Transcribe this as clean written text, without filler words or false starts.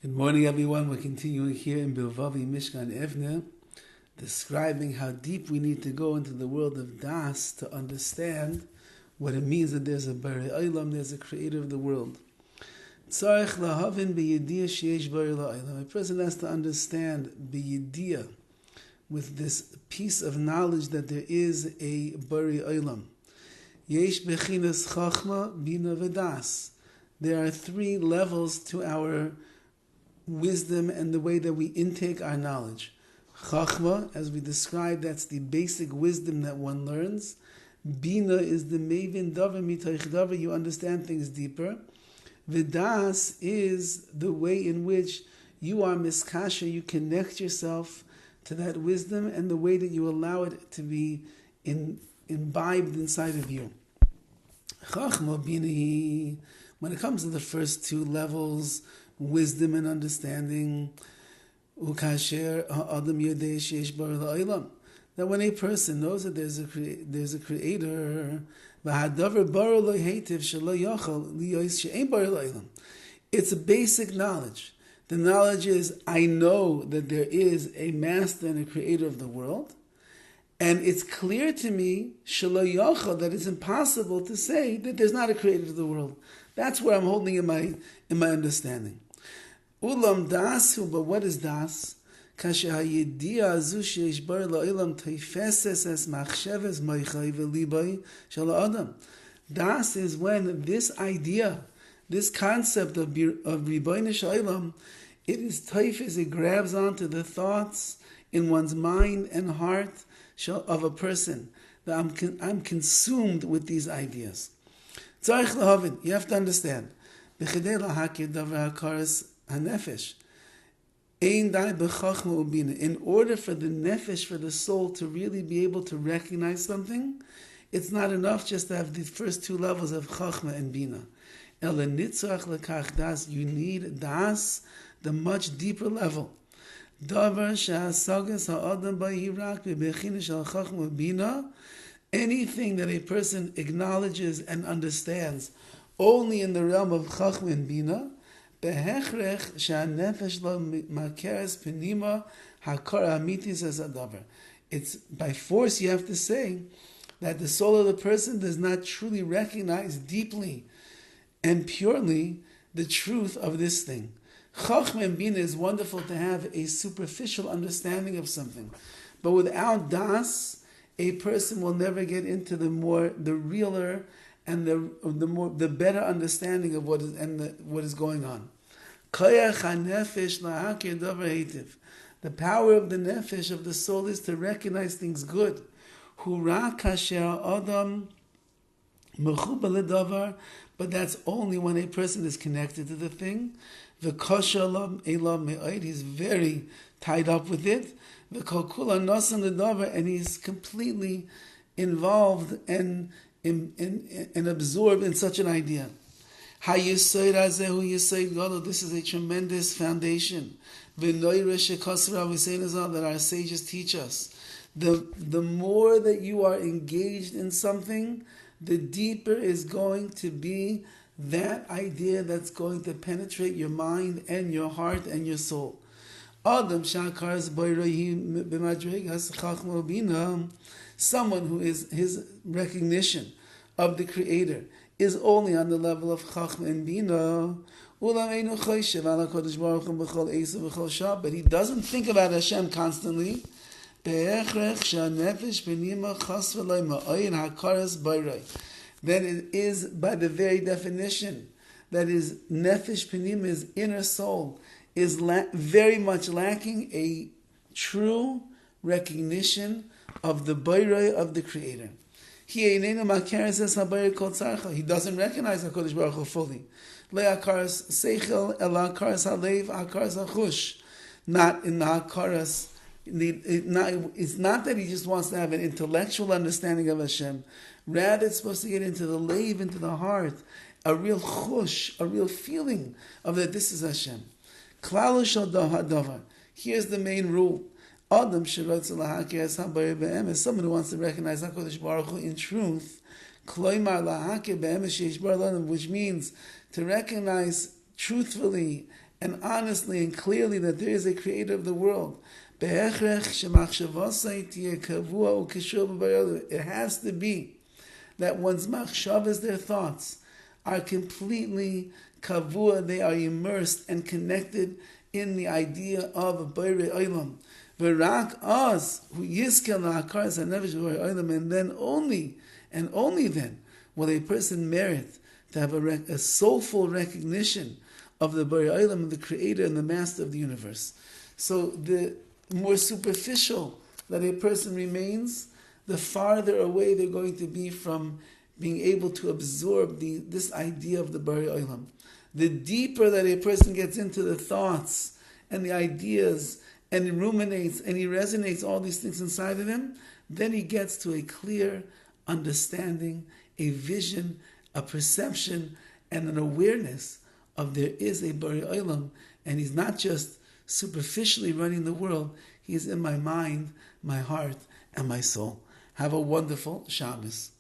Good morning, everyone. We're continuing here in Bilvavi Mishkan Evne, describing how deep we need to go into the world of Das to understand what it means that there's a Bari Olam, there's a creator of the world. Tzarech lahavin b'yediyah sheyesh Bari Olam. A person has to understand b'yediyah, with this piece of knowledge that there is a Bari Olam. Yesh bechinas chachma, bina v'das. There are three levels to our wisdom and the way that we intake our knowledge. Chachma, as we described, that's the basic wisdom that one learns. Bina is the mevin davar mitoich davar, you understand things deeper. Vidas is the way in which you are miskasha, you connect yourself to that wisdom and the way that you allow it to be imbibed inside of you. Chachma, bina, when it comes to the first two levels, wisdom and understanding, that when a person knows that there's a creator, it's a basic knowledge. The knowledge is, I know that there is a master and a creator of the world, and it's clear to me that it's impossible to say that there's not a creator of the world. That's where I'm holding in my understanding. Ulam dasu, but what is das? Kasha hayidiyah azu sheish bar la'ilam teifeses es machsheves moichay v'libay shel adam. Das is when this idea, this concept of ribono shel olam, it is teifes, it grabs onto the thoughts in one's mind and heart of a person. That I'm consumed with these ideas. Tzarich lahavin, you have to understand. B'chedei lahakir davar hakaras hanefesh. Ein dai b'chachma ubina. In order for the nefesh, for the soul, to really be able to recognize something, it's not enough just to have the first two levels of chachma and bina. Ela nitzach lekach das. You need das, the much deeper level. Davar she'asagas ha'adam ba'irak b'bechina shel chachma bina. Anything that a person acknowledges and understands only in the realm of chachma and bina, behechrech she'anefesh lo makeres penima hakar amitis as adavar. It's by force you have to say that the soul of the person does not truly recognize deeply and purely the truth of this thing. Chachma and bina is wonderful to have a superficial understanding of something, but without das, a person will never get into the realer and the better understanding of what is going on. The power of the nefesh, of the soul, is to recognize things good. But that's only when a person is connected to the thing. He's very tied up with it. And he's completely involved and absorbed in such an idea. This is a tremendous foundation that our sages teach us. The more that you are engaged in something, the deeper is going to be that idea that's going to penetrate your mind and your heart and your soul. Someone who is his recognition of the Creator is only on the level of Chachma and Bina, but he doesn't think about Hashem constantly. Then it is by the very definition that is nefesh penim, his inner soul, is very much lacking a true recognition of the Bayrei of the Creator. He doesn't recognize HaKadosh Baruch Hu fully. Not in the hakaras. It's not that he just wants to have an intellectual understanding of Hashem. Rather, it's supposed to get into the leiv, into the heart, a real chush, a real feeling of that this is Hashem. Here's the main rule. Someone who wants to recognize HaKadosh Baruch Hu in truth, which means to recognize truthfully and honestly and clearly that there is a creator of the world, it has to be that one's machshavas, their thoughts, are completely kavua, they are immersed and connected in the idea of a Borei Olam. V'rak az hu yizkel la'akaras ha'nefesh Borei Olam, and then only then will a person merit to have a soulful recognition of the Borei Olam, the creator and the master of the universe. So the more superficial that a person remains, the farther away they're going to be from being able to absorb this idea of the Borei Olam. The deeper that a person gets into the thoughts and the ideas, and he ruminates and he resonates all these things inside of him, then he gets to a clear understanding, a vision, a perception, and an awareness of there is a Borei Olam, and he's not just superficially running the world, he is in my mind, my heart, and my soul. Have a wonderful Shabbos.